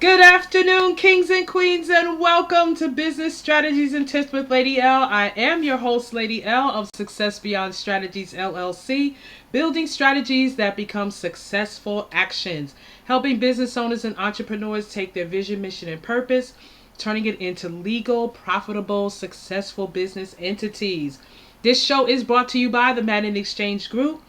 Good afternoon, kings and queens, and welcome to Business Strategies and Tips with Lady L. I am your host, Lady L of Success Beyond Strategies LLC, building strategies that become successful actions, helping business owners and entrepreneurs take their vision, mission, and purpose, turning it into legal, profitable, successful business entities. This show is brought to you by the Madden Exchange Group,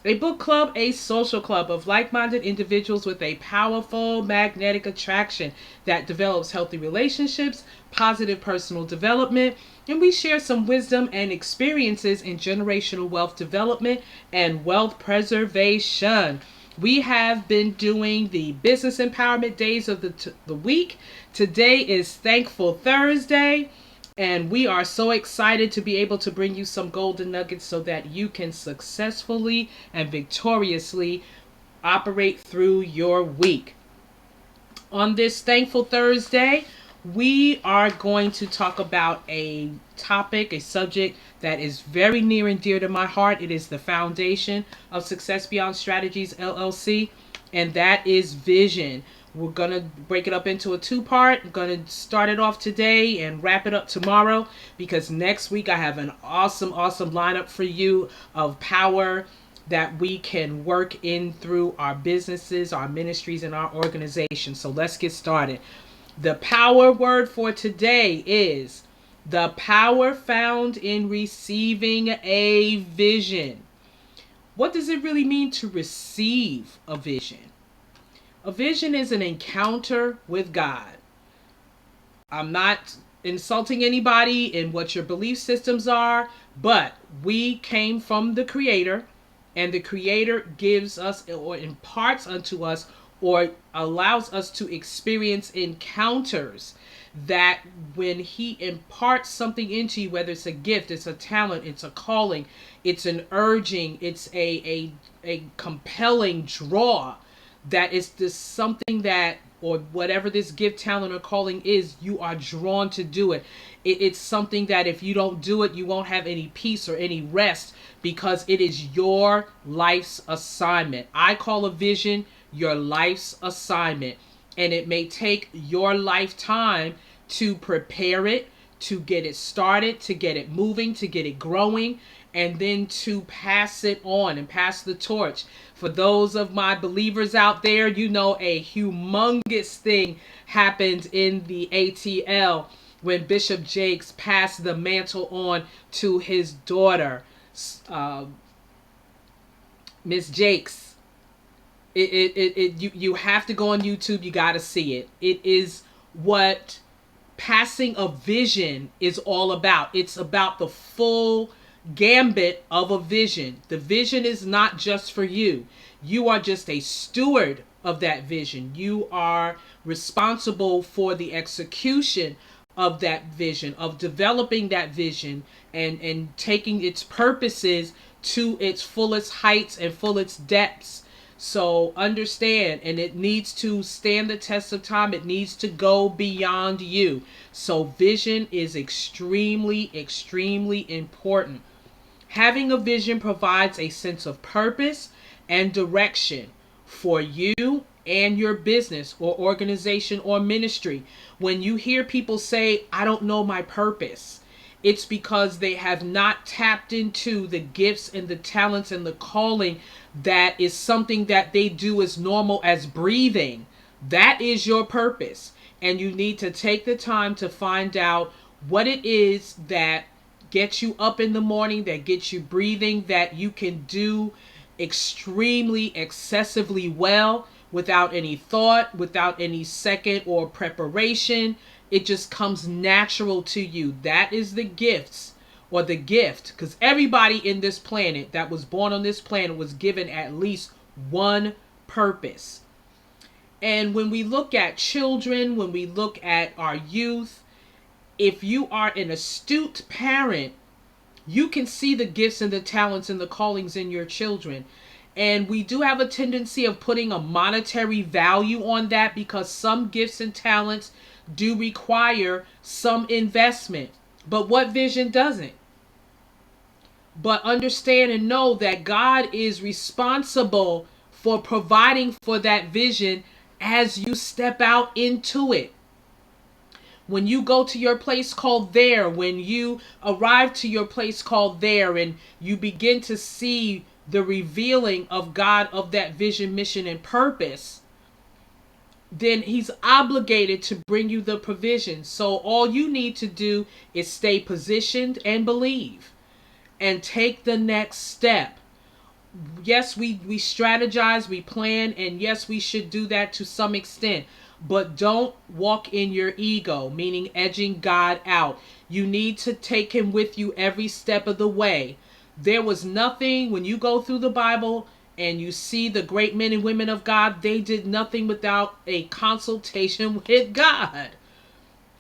a book club, a social club of like-minded individuals with a powerful magnetic attraction that develops healthy relationships, positive personal development, and we share some wisdom and experiences in generational wealth development and wealth preservation. We have been doing the business empowerment days of the week. Today is Thankful Thursday. And we are so excited to be able to bring you some golden nuggets so that you can successfully and victoriously operate through your week. On this Thankful Thursday, we are going to talk about a topic, a subject that is very near and dear to my heart. It is the foundation of Success Beyond Strategies LLC, and that is vision. We're going to break it up into a two-part. I'm going to start it off today and wrap it up tomorrow because next week I have an awesome lineup for you of power that we can work in through our businesses, our ministries, and our organizations. So let's get started. The power word for today is the power found in receiving a vision. What does it really mean to receive a vision? A vision is an encounter with God. I'm not insulting anybody in what your belief systems are, but we came from the Creator, and the Creator gives us or imparts unto us or allows us to experience encounters that when He imparts something into you, whether it's a gift, it's a talent, it's a calling, it's an urging, it's a compelling draw, that is this something that, or whatever this gift, talent, or calling is, you are drawn to do it. It's something that if you don't do it, you won't have any peace or any rest because it is your life's assignment. I call a vision your life's assignment, and it may take your lifetime to prepare it, to get it started, to get it moving, to get it growing, and then to pass it on and pass the torch. For those of my believers out there, you know a humongous thing happened in the ATL when Bishop Jakes passed the mantle on to his daughter, Miss Jakes. You have to go on YouTube. You got to see it. It is what passing a vision is all about. It's about the full gambit of a vision. The vision is not just for you. You are just a steward of that vision. You are responsible for the execution of that vision, of developing that vision and taking its purposes to its fullest heights and fullest depths. So understand, and it needs to stand the test of time. It needs to go beyond you. So vision is extremely important. Having a vision provides a sense of purpose and direction for you and your business or organization or ministry. When you hear people say, I don't know my purpose, it's because they have not tapped into the gifts and the talents and the calling that is something that they do as normal as breathing. That is your purpose. And you need to take the time to find out what it is that gets you up in the morning, that gets you breathing, that you can do extremely excessively well without any thought, without any second or preparation. It just comes natural to you. That is the gifts or the gift, because everybody in this planet that was born on this planet was given at least one purpose. And when we look at children, when we look at our youth, if you are an astute parent, you can see the gifts and the talents and the callings in your children. And we do have a tendency of putting a monetary value on that because some gifts and talents do require some investment. But what vision doesn't? But understand and know that God is responsible for providing for that vision as you step out into it. When you go to your place called there, when you arrive to your place called there, and you begin to see the revealing of God of that vision, mission, and purpose, then he's obligated to bring you the provision. So all you need to do is stay positioned and believe and take the next step. Yes, we strategize, we plan, and yes, we should do that to some extent. But don't walk in your ego, meaning edging God out. You need to take him with you every step of the way. There was nothing, when you go through the Bible and you see the great men and women of God, they did nothing without a consultation with God.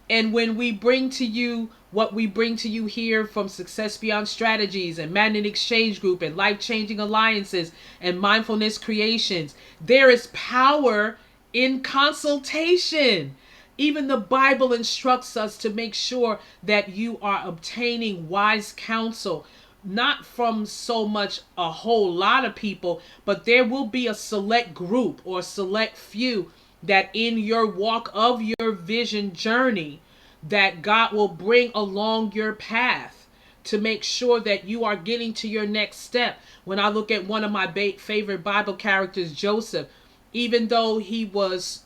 And when we bring to you what we bring to you here from Success Beyond Strategies and Magnet Exchange Group and Life Changing Alliances and Mindfulness Creations, there is power in consultation. Even the Bible instructs us to make sure that you are obtaining wise counsel, not from so much a whole lot of people, but there will be a select group or select few that in your walk of your vision journey that God will bring along your path to make sure that you are getting to your next step. When I look at one of my favorite Bible characters, Joseph, even though he was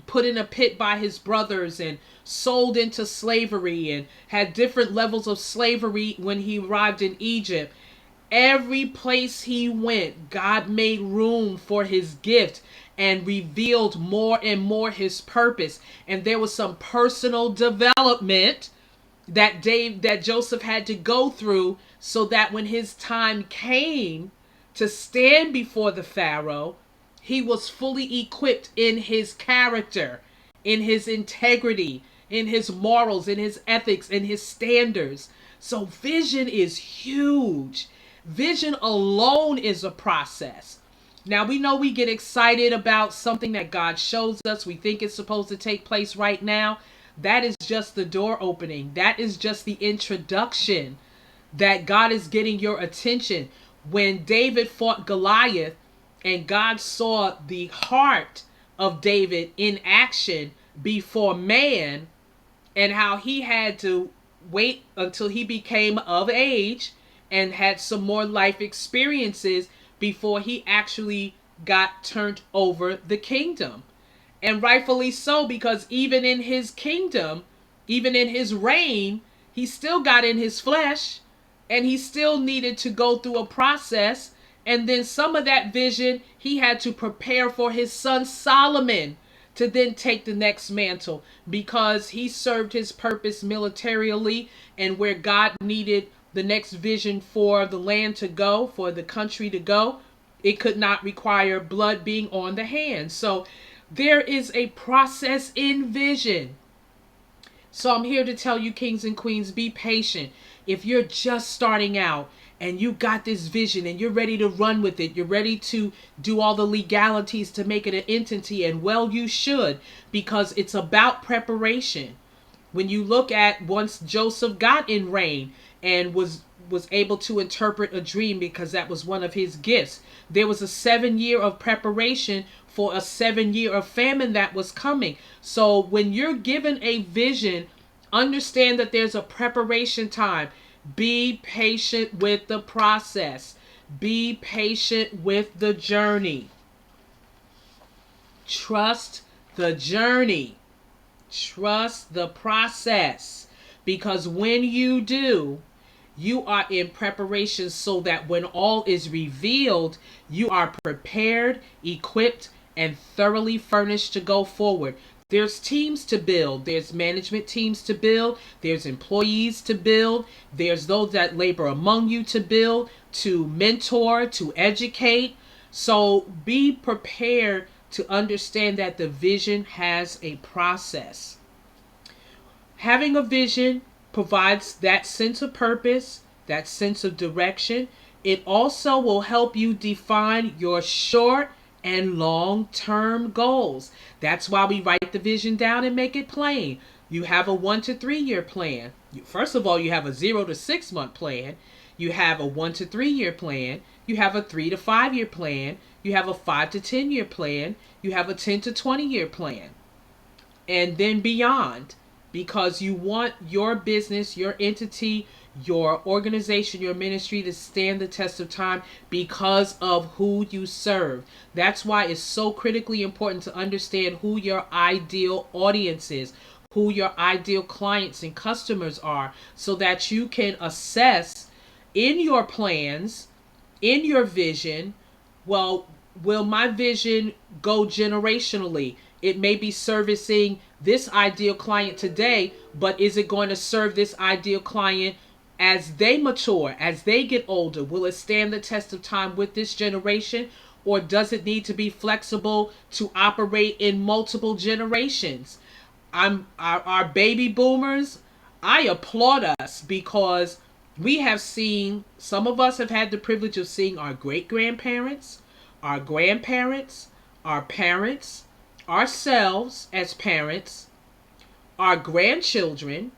put in a pit by his brothers and sold into slavery and had different levels of slavery when he arrived in Egypt, every place he went, God made room for his gift and revealed more and more his purpose. And there was some personal development that Joseph had to go through so that when his time came to stand before the Pharaoh, he was fully equipped in his character, in his integrity, in his morals, in his ethics, in his standards. So vision is huge. Vision alone is a process. Now, we know we get excited about something that God shows us. We think it's supposed to take place right now. That is just the door opening. That is just the introduction that God is getting your attention. When David fought Goliath and God saw the heart of David in action before man and how he had to wait until he became of age and had some more life experiences before he actually got turned over the kingdom. And rightfully so, because even in his kingdom, even in his reign, he still got in his flesh and he still needed to go through a process. And then some of that vision, he had to prepare for his son Solomon to then take the next mantle, because he served his purpose militarily, and where God needed the next vision for the land to go, for the country to go, it could not require blood being on the hand. So there is a process in vision. So I'm here to tell you, kings and queens, be patient. If you're just starting out and you got this vision and you're ready to run with it, you're ready to do all the legalities to make it an entity, and well, you should, because it's about preparation. When you look at once Joseph got in reign and was able to interpret a dream, because that was one of his gifts, there was a 7 year of preparation for a 7 year of famine that was coming. So when you're given a vision, understand that there's a preparation time. Be patient with the process. Be patient with the journey. Trust the journey. Trust the process. Because when you do, you are in preparation so that when all is revealed, you are prepared, equipped, and thoroughly furnished to go forward. There's teams to build. There's management teams to build. There's employees to build. There's those that labor among you to build, to mentor, to educate. So be prepared to understand that the vision has a process. Having a vision provides that sense of purpose, that sense of direction. It also will help you define your short and long-term goals. That's why we write the vision down and make it plain. You have a 1 to 3 year plan. First of all, you have a 0 to 6 month plan. You have a 1 to 3 year plan. You have a 3 to 5 year plan. You have a 5 to 10 year plan. You have a 10 to 20 year plan. And then beyond, because you want your business, your entity, your organization, your ministry to stand the test of time because of who you serve. That's why it's so critically important to understand who your ideal audience is, who your ideal clients and customers are, so that you can assess in your plans, in your vision, well, will my vision go generationally? It may be servicing this ideal client today, but is it going to serve this ideal client as they mature, as they get older? Will it stand the test of time with this generation, or does it need to be flexible to operate in multiple generations? Our baby boomers, I applaud us, because we have seen, some of us have had the privilege of seeing our great grandparents, our grandparents, our parents, ourselves as parents, our grandchildren,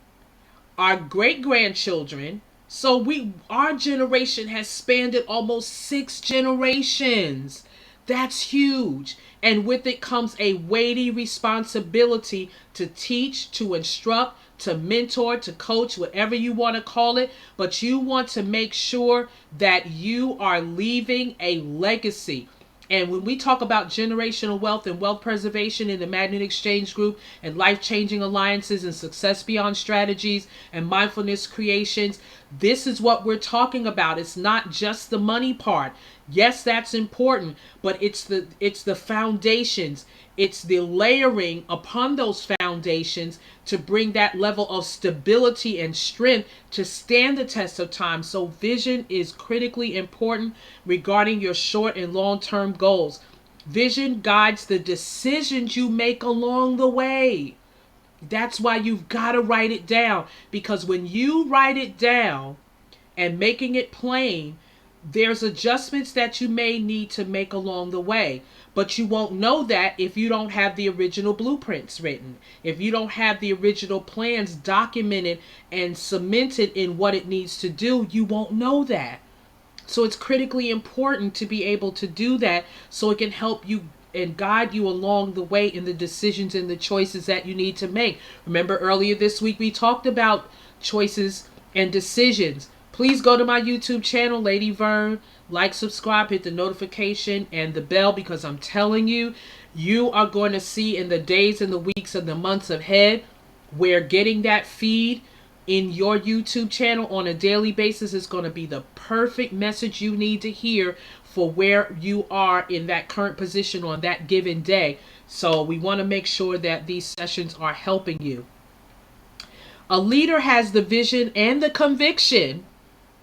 our great grandchildren. So our generation has spanned almost 6 generations. That's huge. And with it comes a weighty responsibility to teach, to instruct, to mentor, to coach, whatever you want to call it. But you want to make sure that you are leaving a legacy. And when we talk about generational wealth and wealth preservation in the Magnet Exchange Group, and life-changing alliances and success beyond strategies and mindfulness creations, this is what we're talking about. It's not just the money part. Yes, that's important, but it's the foundations. It's the layering upon those foundations to bring that level of stability and strength to stand the test of time. So vision is critically important regarding your short and long-term goals. Vision guides the decisions you make along the way. That's why you've got to write it down, because when you write it down and making it plain, there's adjustments that you may need to make along the way. But you won't know that if you don't have the original blueprints written. If you don't have the original plans documented and cemented in what it needs to do, you won't know that. So it's critically important to be able to do that, so it can help you and guide you along the way in the decisions and the choices that you need to make. Remember, earlier this week we talked about choices and decisions. Please go to my YouTube channel, Lady Vern. Like, subscribe, hit the notification and the bell, because I'm telling you, you are going to see in the days and the weeks and the months ahead where getting that feed in your YouTube channel on a daily basis is going to be the perfect message you need to hear for where you are in that current position on that given day. So we want to make sure that these sessions are helping you. A leader has the vision and the conviction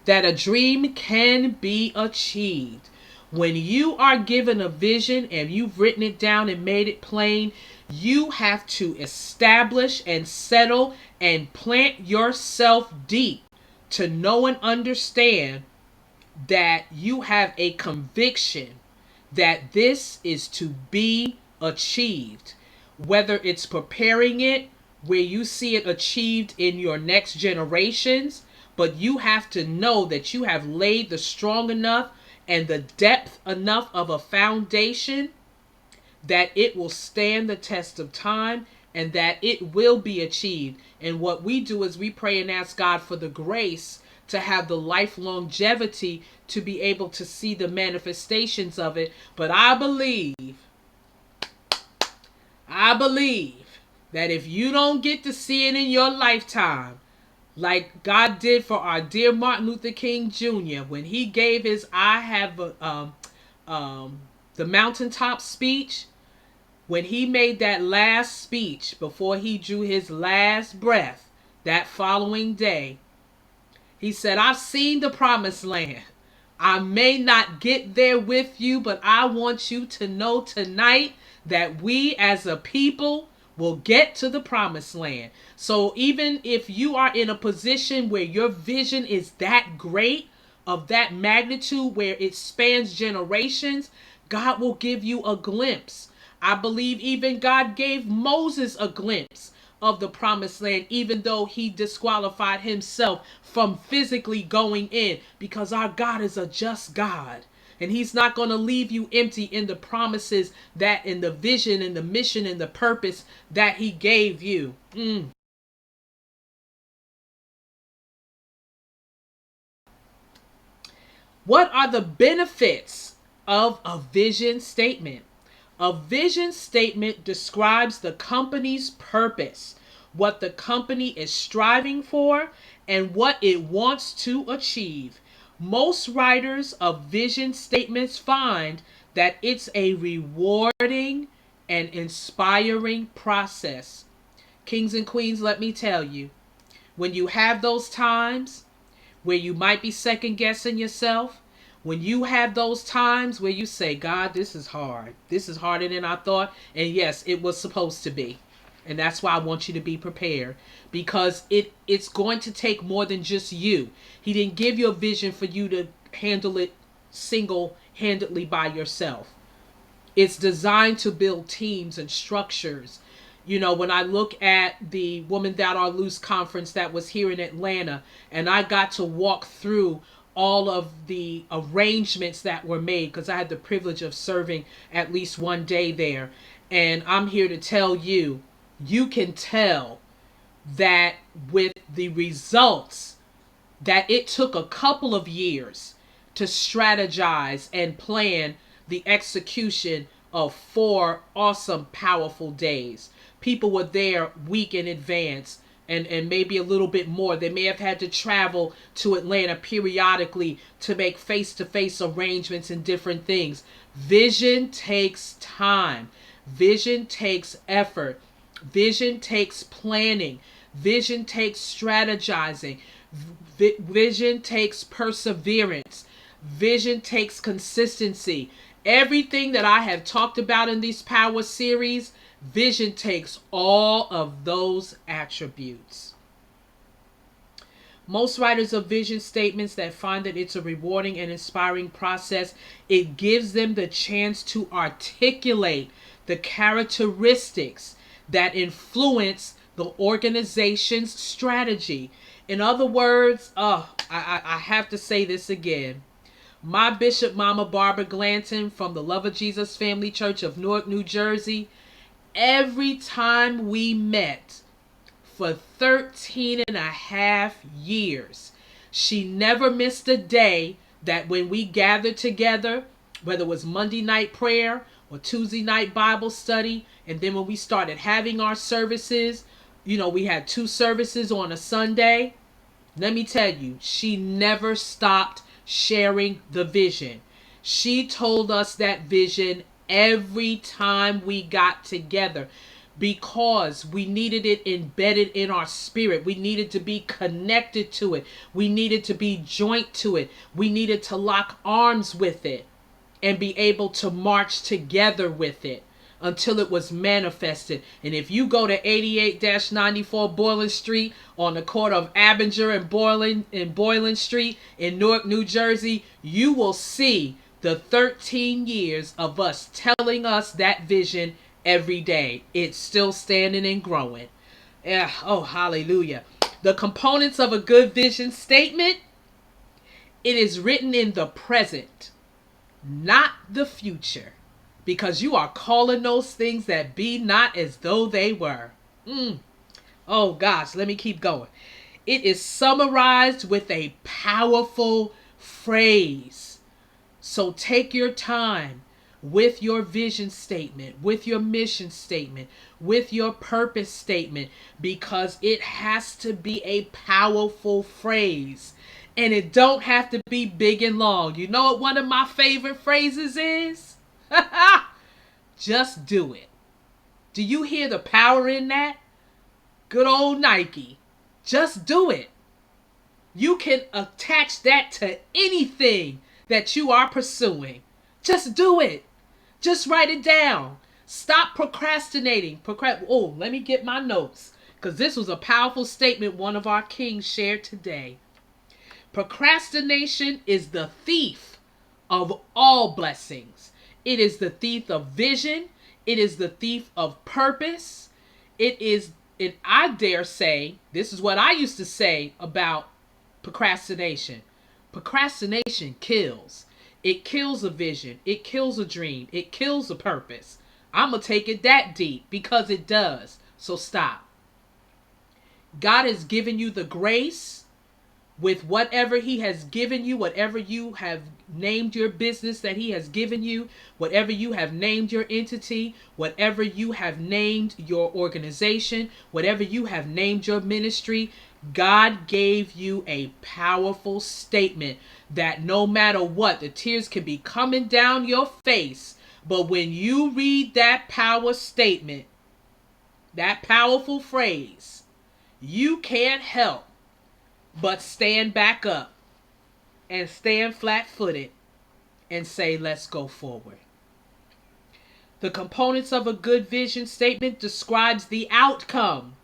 that a dream can be achieved. When you are given a vision and you've written it down and made it plain, you have to establish and settle and plant yourself deep to know and understand that you have a conviction that this is to be achieved. Whether it's preparing it where you see it achieved in your next generations, but you have to know that you have laid the strong enough and the depth enough of a foundation that it will stand the test of time and that it will be achieved. And what we do is we pray and ask God for the grace to have the life longevity to be able to see the manifestations of it. But I believe that if you don't get to see it in your lifetime, like God did for our dear Martin Luther King Jr. when he gave his the mountaintop speech, when he made that last speech before he drew his last breath that following day, he said, I've seen the promised land. I may not get there with you, but I want you to know tonight that we as a people will get to the promised land. So even if you are in a position where your vision is that great, of that magnitude, where it spans generations, God will give you a glimpse. I believe even God gave Moses a glimpse of the promised land, even though he disqualified himself from physically going in, because our God is a just God. And he's not going to leave you empty in the promises that in the vision and the mission and the purpose that he gave you. What are the benefits of a vision statement? A vision statement describes the company's purpose, what the company is striving for, and what it wants to achieve. Most writers of vision statements find that it's a rewarding and inspiring process. Kings and queens, let me tell you, when you have those times where you might be second guessing yourself, when you have those times where you say, God, this is hard. This is harder than I thought. And yes, it was supposed to be. And that's why I want you to be prepared, because it's going to take more than just you. He didn't give you a vision for you to handle it single-handedly by yourself. It's designed to build teams and structures. You know, when I look at the Woman That Are Loose conference that was here in Atlanta, and I got to walk through all of the arrangements that were made, because I had the privilege of serving at least one day there. And I'm here to tell you, you can tell that with the results, that it took a couple of years to strategize and plan the execution of 4 awesome, powerful days. People were there week in advance, and maybe a little bit more. They may have had to travel to Atlanta periodically to make face-to-face arrangements and different things. Vision takes time. Vision takes effort. Vision takes planning. Vision takes strategizing. Vision takes perseverance. Vision takes consistency. Everything that I have talked about in these power series, vision takes all of those attributes. Most writers of vision statements that find that it's a rewarding and inspiring process, it gives them the chance to articulate the characteristics that influence the organization's strategy. In other words, I have to say this again. My Bishop Mama Barbara Glanton from the Love of Jesus Family Church of Newark, New Jersey, every time we met for 13 and a half years, she never missed a day that when we gathered together, whether it was Monday night prayer or Tuesday night Bible study, and then when we started having our services, you know, we had 2 services on a Sunday. Let me tell you, she never stopped sharing the vision. She told us that vision every time we got together, because we needed it embedded in our spirit. We needed to be connected to it. We needed to be joint to it. We needed to lock arms with it and be able to march together with it until it was manifested. And if you go to 88-94 Boylan Street on the corner of Abinger and Boylan Street in Newark, New Jersey, you will see the 13 years of us telling us that vision every day. It's still standing and growing. Yeah, oh, hallelujah. The components of a good vision statement: it is written in the present, not the future, because you are calling those things that be not as though they were. Oh gosh, let me keep going. It is summarized with a powerful phrase. So take your time with your vision statement, with your mission statement, with your purpose statement, because it has to be a powerful phrase. And it don't have to be big and long. You know what one of my favorite phrases is? Just do it. Do you hear the power in that? Good old Nike. Just do it. You can attach that to anything that you are pursuing. Just do it. Just write it down. Stop procrastinating. Oh, let me get my notes, because this was a powerful statement one of our kings shared today. Procrastination is the thief of all blessings. It is the thief of vision. It is the thief of purpose. I dare say, this is what I used to say about procrastination. Procrastination kills. It kills a vision. It kills a dream. It kills a purpose. I'm going to take it that deep because it does. So stop. God has given you the grace with whatever he has given you, whatever you have named your business that he has given you, whatever you have named your entity, whatever you have named your organization, whatever you have named your ministry. God gave you a powerful statement that no matter what, the tears can be coming down your face. But when you read that power statement, that powerful phrase, you can't help but stand back up and stand flat-footed and say, let's go forward. The components of a good vision statement describes the outcome,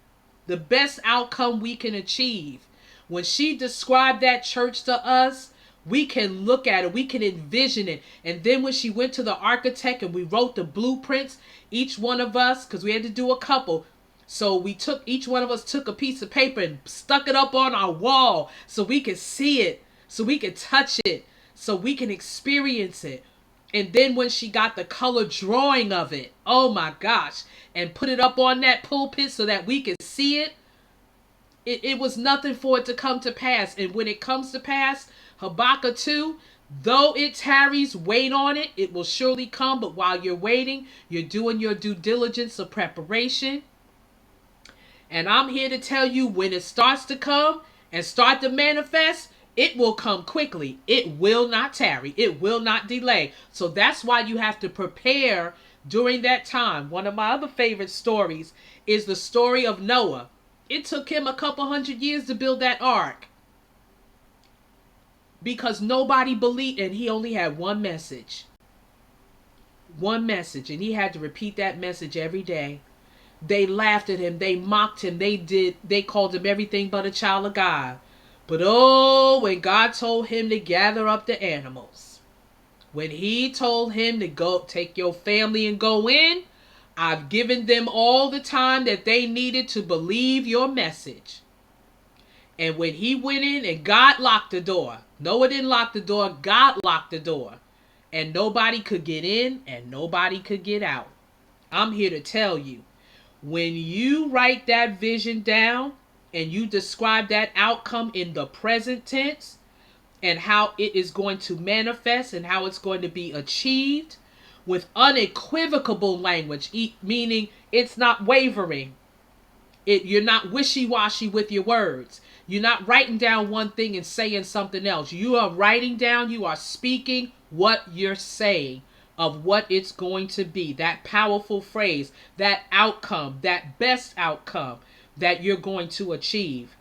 the best outcome we can achieve. When she described that church to us, we can look at it, we can envision it. And then when she went to the architect and we wrote the blueprints, each one of us, because we had to do a couple, so each one of us took a piece of paper and stuck it up on our wall so we could see it, so we could touch it, so we can experience it. And then when she got the color drawing of it, oh my gosh, and put it up on that pulpit so that we could see it, it was nothing for it to come to pass. And when it comes to pass, Habakkuk 2, though it tarries, wait on it. It will surely come. But while you're waiting, you're doing your due diligence of preparation. And I'm here to tell you, when it starts to come and start to manifest, it will come quickly. It will not tarry. It will not delay. So that's why you have to prepare during that time. One of my other favorite stories is the story of Noah. It took him a couple hundred years to build that ark because nobody believed, and he only had one message. One message, and he had to repeat that message every day. They laughed at him. They mocked him. They called him everything but a child of God. But oh, when God told him to gather up the animals, when he told him to go take your family and go in, I've given them all the time that they needed to believe your message. And when he went in and God locked the door, Noah didn't lock the door, God locked the door. And nobody could get in and nobody could get out. I'm here to tell you, when you write that vision down and you describe that outcome in the present tense and how it is going to manifest and how it's going to be achieved with unequivocal language, meaning it's not wavering. You're not wishy-washy with your words. You're not writing down one thing and saying something else. You are writing down, you are speaking what you're saying of what it's going to be. That powerful phrase, that outcome, that best outcome that you're going to achieve.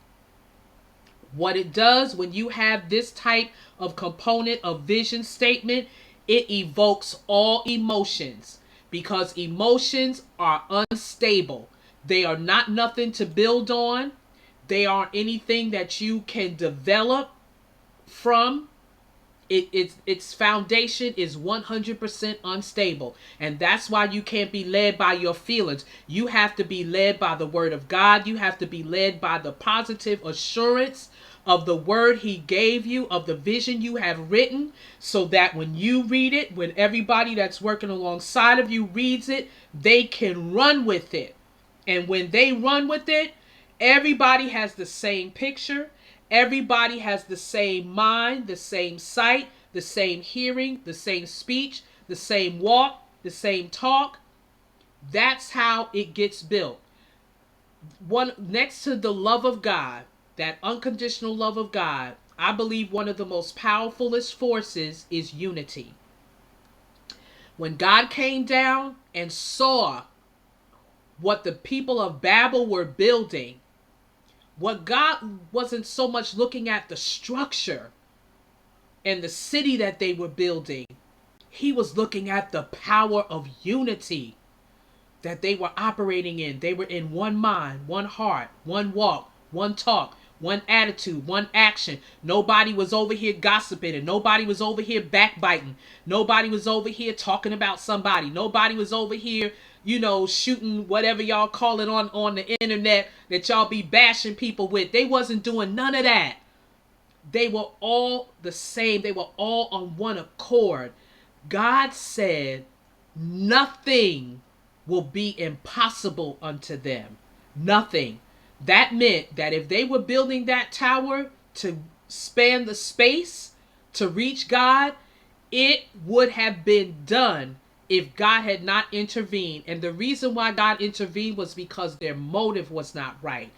What it does when you have this type of component of vision statement, it evokes all emotions because emotions are unstable. They are not nothing to build on. They aren't anything that you can develop from. Its foundation is 100% unstable. And that's why you can't be led by your feelings. You have to be led by the word of God. You have to be led by the positive assurance of the word he gave you, of the vision you have written, so that when you read it, when everybody that's working alongside of you reads it, they can run with it. And when they run with it, everybody has the same picture. Everybody has the same mind, the same sight, the same hearing, the same speech, the same walk, the same talk. That's how it gets built. One next to the love of God, that unconditional love of God, I believe one of the most powerfulest forces is unity. When God came down and saw what the people of Babel were building, what God wasn't so much looking at the structure and the city that they were building. He was looking at the power of unity that they were operating in. They were in one mind, one heart, one walk, one talk, one attitude, one action. Nobody was over here gossiping, and nobody was over here backbiting. Nobody was over here talking about somebody. Nobody was over here, shooting whatever y'all call it on the internet that y'all be bashing people with. They wasn't doing none of that. They were all the same. They were all on one accord. God said, nothing will be impossible unto them. Nothing. That meant that if they were building that tower to span the space to reach God, it would have been done if God had not intervened. And the reason why God intervened was because their motive was not right.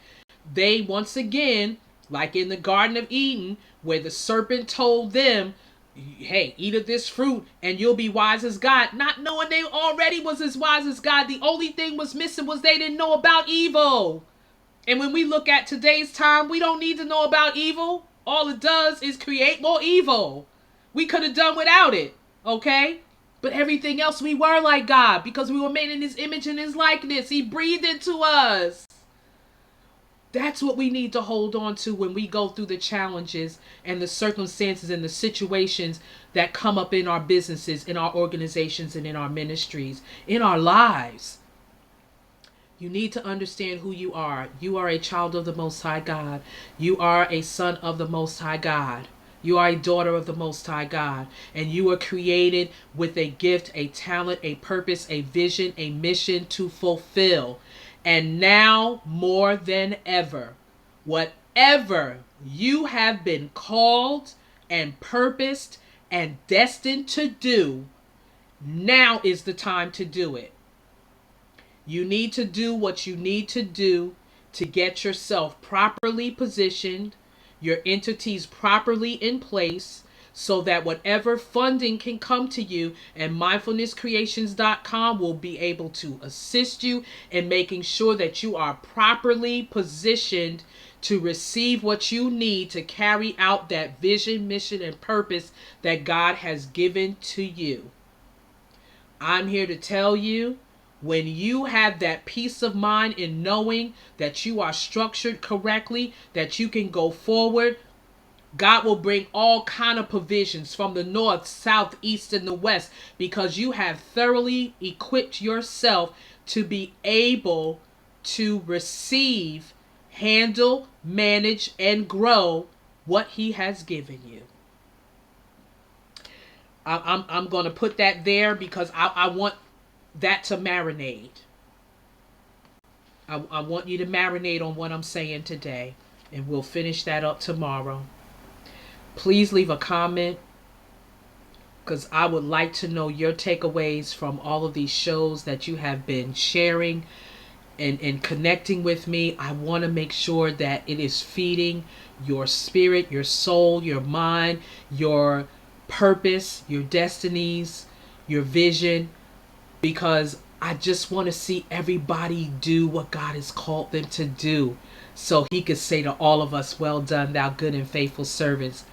They, once again, like in the Garden of Eden, where the serpent told them, hey, eat of this fruit and you'll be wise as God, not knowing they already was as wise as God. The only thing was missing was they didn't know about evil. And when we look at today's time, we don't need to know about evil. All it does is create more evil. We could have done without it, okay? But everything else, we were like God because we were made in his image and his likeness. He breathed into us. That's what we need to hold on to when we go through the challenges and the circumstances and the situations that come up in our businesses, in our organizations, and in our ministries, in our lives. You need to understand who you are. You are a child of the Most High God. You are a son of the Most High God. You are a daughter of the Most High God. And you were created with a gift, a talent, a purpose, a vision, a mission to fulfill. And now more than ever, whatever you have been called and purposed and destined to do, now is the time to do it. You need to do what you need to do to get yourself properly positioned, your entities properly in place, so that whatever funding can come to you, and mindfulnesscreations.com will be able to assist you in making sure that you are properly positioned to receive what you need to carry out that vision, mission, and purpose that God has given to you. I'm here to tell you, when you have that peace of mind in knowing that you are structured correctly, that you can go forward, God will bring all kind of provisions from the north, south, east, and the west, because you have thoroughly equipped yourself to be able to receive, handle, manage, and grow what he has given you. I'm going to put that there because I want that to marinate. I want you to marinate on what I'm saying today, and we'll finish that up tomorrow. Please leave a comment, because I would like to know your takeaways from all of these shows that you have been sharing and connecting with me. I want to make sure that it is feeding your spirit, your soul, your mind, your purpose, your destinies, your vision, because I just want to see everybody do what God has called them to do, so he could say to all of us, well done, thou good and faithful servants.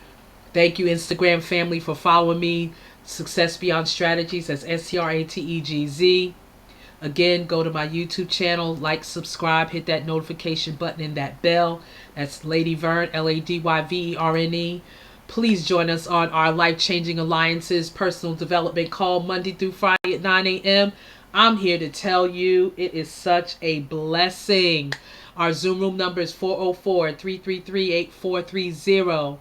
Thank you, Instagram family, for following me. Success Beyond Strategies. That's STRATEGZ. Again, go to my YouTube channel, like, subscribe, hit that notification button and that bell. That's Lady Verne, LADYVERNE. Please join us on our Life Changing Alliances personal development call Monday through Friday at 9 a.m. I'm here to tell you it is such a blessing. Our Zoom room number is 404-333-8430.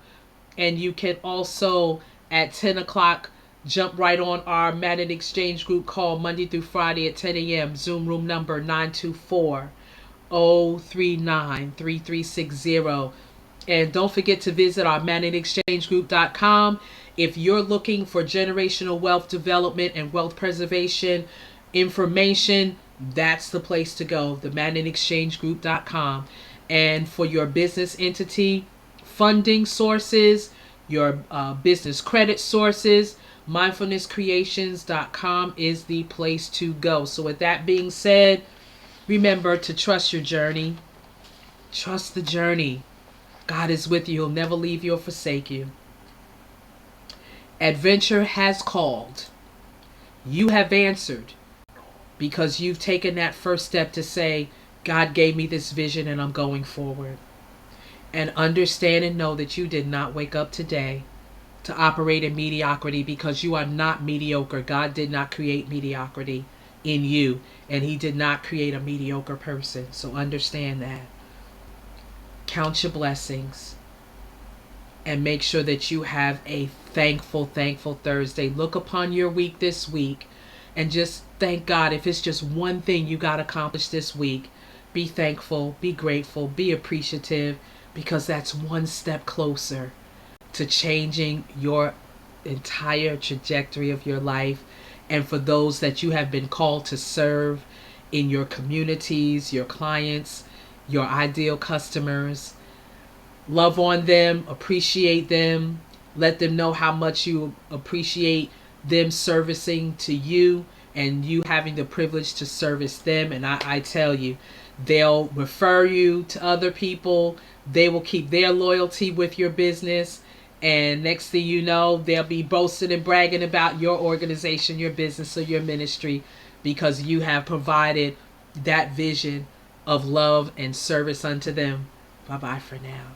And you can also, at 10 o'clock, jump right on our Managed Exchange group call Monday through Friday at 10 a.m. Zoom room number 924-039-3360. And don't forget to visit our managedexchangegroup.com. If you're looking for generational wealth development and wealth preservation information, that's the place to go, the managedexchangegroup.com. And for your business entity funding sources, your business credit sources, mindfulnesscreations.com is the place to go. So with that being said, remember to trust your journey. Trust the journey. God is with you. He'll never leave you or forsake you. Adventure has called. You have answered, because you've taken that first step to say, God gave me this vision and I'm going forward. And understand and know that you did not wake up today to operate in mediocrity, because you are not mediocre. God did not create mediocrity in you, and he did not create a mediocre person. So understand that. Count your blessings. and make sure that you have a thankful Thursday. Look upon your week this week and just thank God. If it's just one thing you got accomplished this week, be thankful, be grateful, be appreciative, because that's one step closer to changing your entire trajectory of your life. And for those that you have been called to serve in your communities, your clients, your ideal customers, love on them, appreciate them, let them know how much you appreciate them servicing to you and you having the privilege to service them. And I tell you, they'll refer you to other people. They will keep their loyalty with your business. And next thing you know, they'll be boasting and bragging about your organization, your business, or your ministry, because you have provided that vision of love and service unto them. Bye-bye for now.